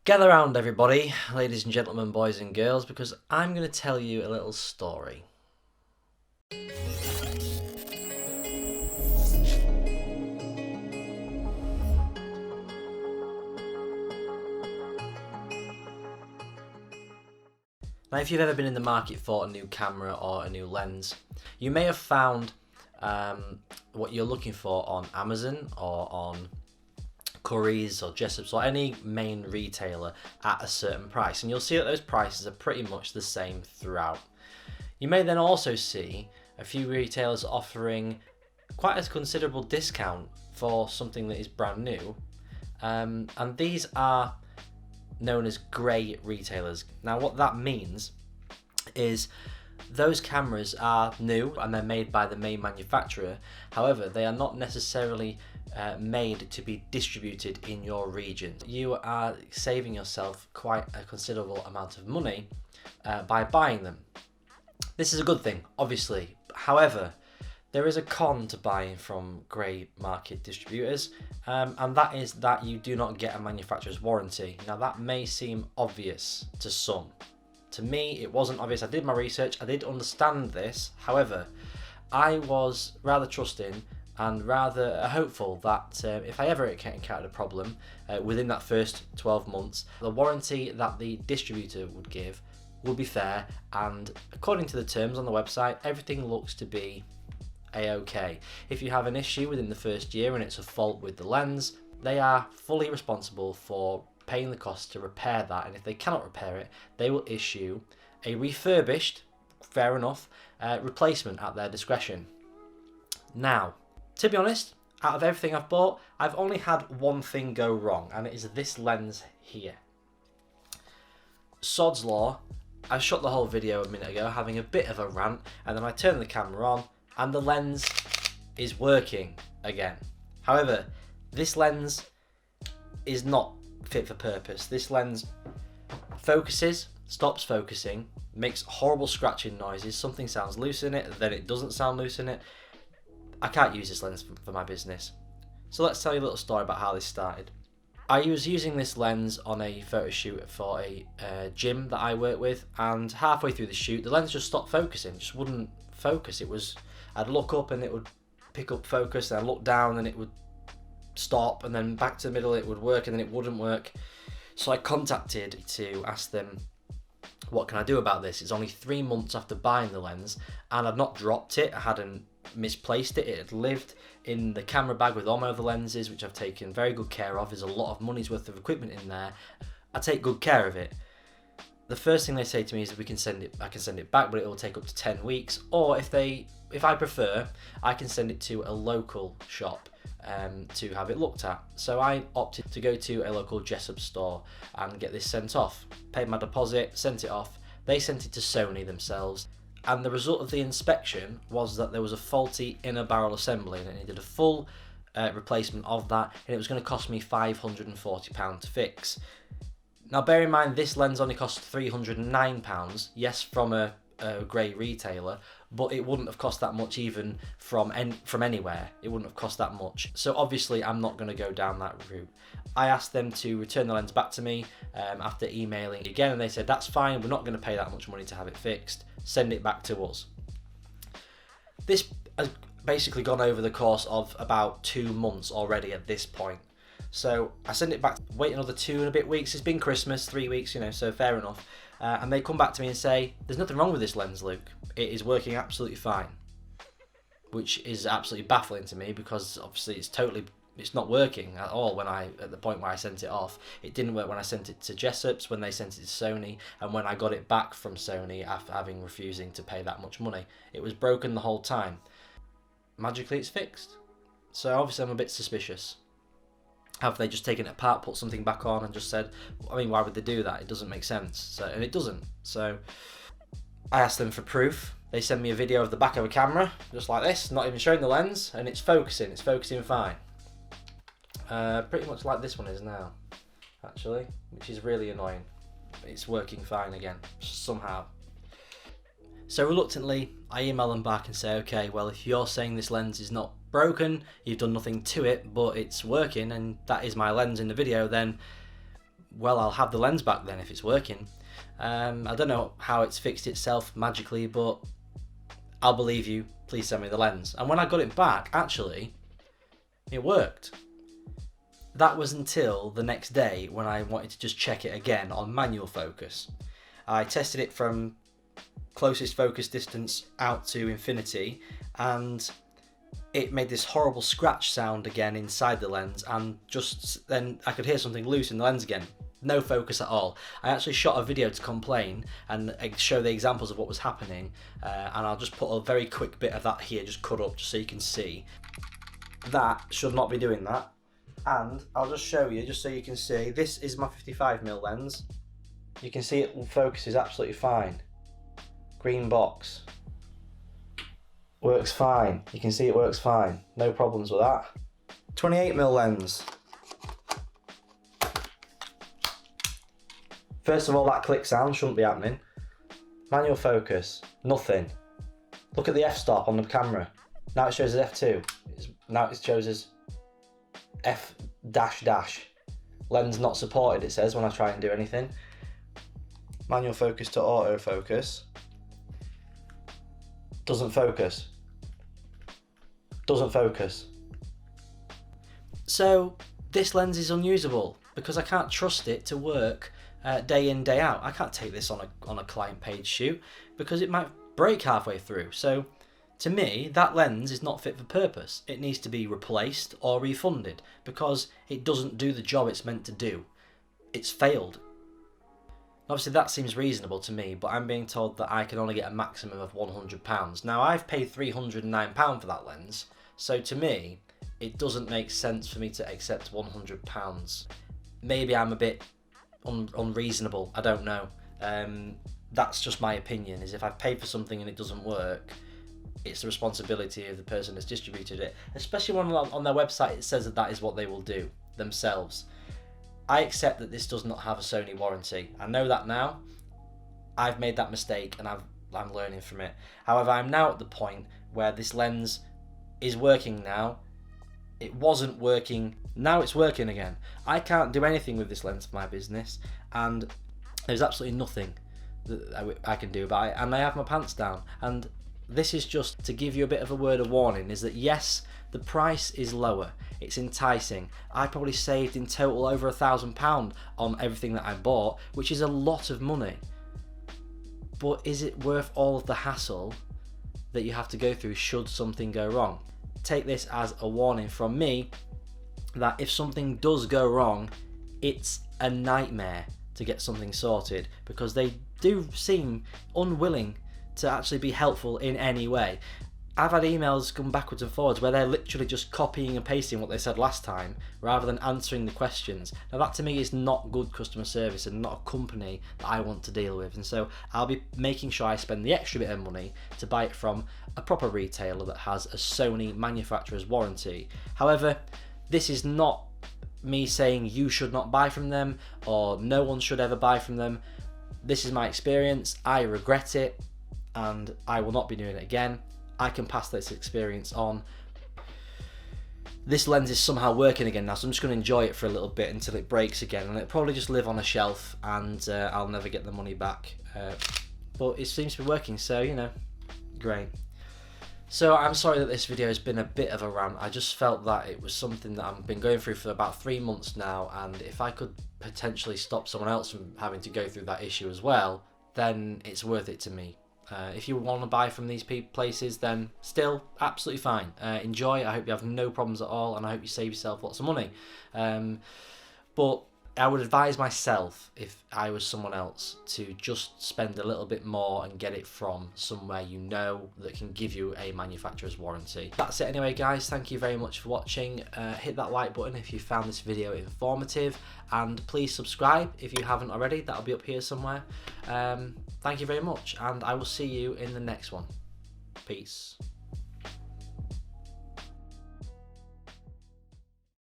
Gather round, everybody, ladies and gentlemen, boys and girls, because I'm going to tell you a little story. Now, if you've ever been in the market for a new camera or a new lens, you may have found what you're looking for on Amazon or on Curry's or Jessop's or any main retailer at a certain price, and you'll see that those prices are pretty much the same throughout. You may then also see a few retailers offering quite a considerable discount for something that is brand new, and these are known as grey retailers. Now what that means is those cameras are new and they're made by the main manufacturer. However, they are not necessarily made to be distributed in your region. You are saving yourself quite a considerable amount of money by buying them. This is a good thing, obviously. However, there is a con to buying from grey market distributors, and that is that you do not get a manufacturer's warranty. Now that may seem obvious to some. To me, it wasn't obvious. I did my research, I did understand this. However, I was rather trusting and rather hopeful that if I ever encountered a problem within that first 12 months, the warranty that the distributor would give would be fair, and according to the terms on the website, everything looks to be a-okay. If you have an issue within the first year and it's a fault with the lens, they are fully responsible for paying the cost to repair that, and if they cannot repair it, they will issue a refurbished, fair enough, replacement at their discretion. Now, to be honest, out of everything I've bought, I've only had one thing go wrong, and it is this lens here. Sod's law, I shot the whole video a minute ago having a bit of a rant, and then I turned the camera on and the lens is working again. However, this lens is not fit for purpose. This lens focuses, stops focusing, makes horrible scratching noises. Something sounds loose in it, then it doesn't sound loose in it. I can't use this lens for my business. So let's tell you a little story about how this started. I was using this lens on a photo shoot for a gym that I work with, and halfway through the shoot the lens just stopped focusing, just wouldn't focus. I'd look up and it would pick up focus, and I'd look down and it would stop, and then back to the middle it would work, and then it wouldn't work. So I contacted to ask them, what can I do about this? It's only 3 months after buying the lens, and I'd not dropped it, I hadn't misplaced it, it had lived in the camera bag with all my other lenses, which I've taken very good care of. There's a lot of money's worth of equipment in there. I take good care of it. The first thing they say to me is that I can send it back, but it will take up to 10 weeks, or if I prefer, I can send it to a local shop to have it looked at. So I opted to go to a local Jessop store and get this sent off. Paid my deposit, sent it off. They sent it to Sony themselves, and the result of the inspection was that there was a faulty inner barrel assembly, and it needed a full replacement of that, and it was going to cost me £540 to fix. Now bear in mind, this lens only cost £309, yes, from a grey retailer, but it wouldn't have cost that much even from anywhere. It wouldn't have cost that much. So obviously I'm not going to go down that route. I asked them to return the lens back to me after emailing again, and they said that's fine, we're not going to pay that much money to have it fixed, send it back to us. This has basically gone over the course of about 2 months already at this point. So I send it back, wait another 2 and a bit weeks. It's been Christmas, 3 weeks, so fair enough. And they come back to me and say, there's nothing wrong with this lens, Luke. It is working absolutely fine. Which is absolutely baffling to me, because obviously it's not working at all at the point where I sent it off. It didn't work when I sent it to Jessop's, when they sent it to Sony, and when I got it back from Sony after refusing to pay that much money. It was broken the whole time. Magically it's fixed. So obviously I'm a bit suspicious. Have they just taken it apart, put something back on and just said, I mean, why would they do that? It doesn't make sense. And it doesn't. So I asked them for proof. They send me a video of the back of a camera, just like this, not even showing the lens, and it's focusing fine. Pretty much like this one is now, actually, which is really annoying. It's working fine again, somehow. So reluctantly, I email them back and say, okay, well, if you're saying this lens is not broken, you've done nothing to it, but it's working, and that is my lens in the video, then well, I'll have the lens back then if it's working. I don't know how it's fixed itself magically, but I'll believe you. Please send me the lens. And when I got it back, actually, it worked. That was until the next day when I wanted to just check it again on manual focus. I tested it from closest focus distance out to infinity, and it made this horrible scratch sound again inside the lens, and just then I could hear something loose in the lens again. No focus at all. I actually shot a video to complain and show the examples of what was happening, and I'll just put a very quick bit of that here, just cut up, just so you can see. That should not be doing that. And I'll just show you, just so you can see, this is my 55mm lens. You can see it focuses absolutely fine. Green box. Works fine. You can see it works fine. No problems with that. 28mm lens. First of all, that click sound shouldn't be happening. Manual focus, nothing. Look at the f-stop on the camera. Now it shows as f2. Now it shows as f dash dash. Lens not supported, it says when I try and do anything. Manual focus to autofocus. Doesn't focus. Doesn't focus. So this lens is unusable because I can't trust it to work day in, day out. I can't take this on a client page shoot because it might break halfway through. So to me, that lens is not fit for purpose. It needs to be replaced or refunded because it doesn't do the job it's meant to do. It's failed. Obviously that seems reasonable to me, but I'm being told that I can only get a maximum of £100. Now I've paid £309 for that lens, so to me it doesn't make sense for me to accept £100. Maybe I'm a bit unreasonable, I don't know. That's just my opinion, is if I've paid for something and it doesn't work, it's the responsibility of the person that's distributed it, especially when on their website it says that that is what they will do themselves. I accept that this does not have a Sony warranty. I know that now. I've made that mistake and I'm learning from it. However, I'm now at the point where this lens is working now. It wasn't working, now it's working again. I can't do anything with this lens for my business, and there's absolutely nothing that I can do about it, and I have my pants down. And this is just to give you a bit of a word of warning, is that yes, the price is lower, it's enticing. I probably saved in total over £1,000 on everything that I bought, which is a lot of money. But is it worth all of the hassle that you have to go through should something go wrong? Take this as a warning from me that if something does go wrong, it's a nightmare to get something sorted, because they do seem unwilling to actually be helpful in any way. I've had emails come backwards and forwards where they're literally just copying and pasting what they said last time rather than answering the questions. Now that to me is not good customer service and not a company that I want to deal with, and so I'll be making sure I spend the extra bit of money to buy it from a proper retailer that has a Sony manufacturer's warranty. However, this is not me saying you should not buy from them or no one should ever buy from them. This is my experience, I regret it, and I will not be doing it again. I can pass this experience on. This lens is somehow working again now, so I'm just going to enjoy it for a little bit until it breaks again, and it'll probably just live on a shelf and I'll never get the money back. But it seems to be working, so you know, great. So I'm sorry that this video has been a bit of a rant. I just felt that it was something that I've been going through for about 3 months now, and if I could potentially stop someone else from having to go through that issue as well, then it's worth it to me. If you want to buy from these places, then still absolutely fine. Enjoy. I hope you have no problems at all, and I hope you save yourself lots of money. But I would advise myself, if I was someone else, to just spend a little bit more and get it from somewhere you know that can give you a manufacturer's warranty. That's it anyway, guys. Thank you very much for watching. Hit that like button if you found this video informative, and please subscribe if you haven't already. That'll be up here somewhere. Thank you very much, and I will see you in the next one. Peace.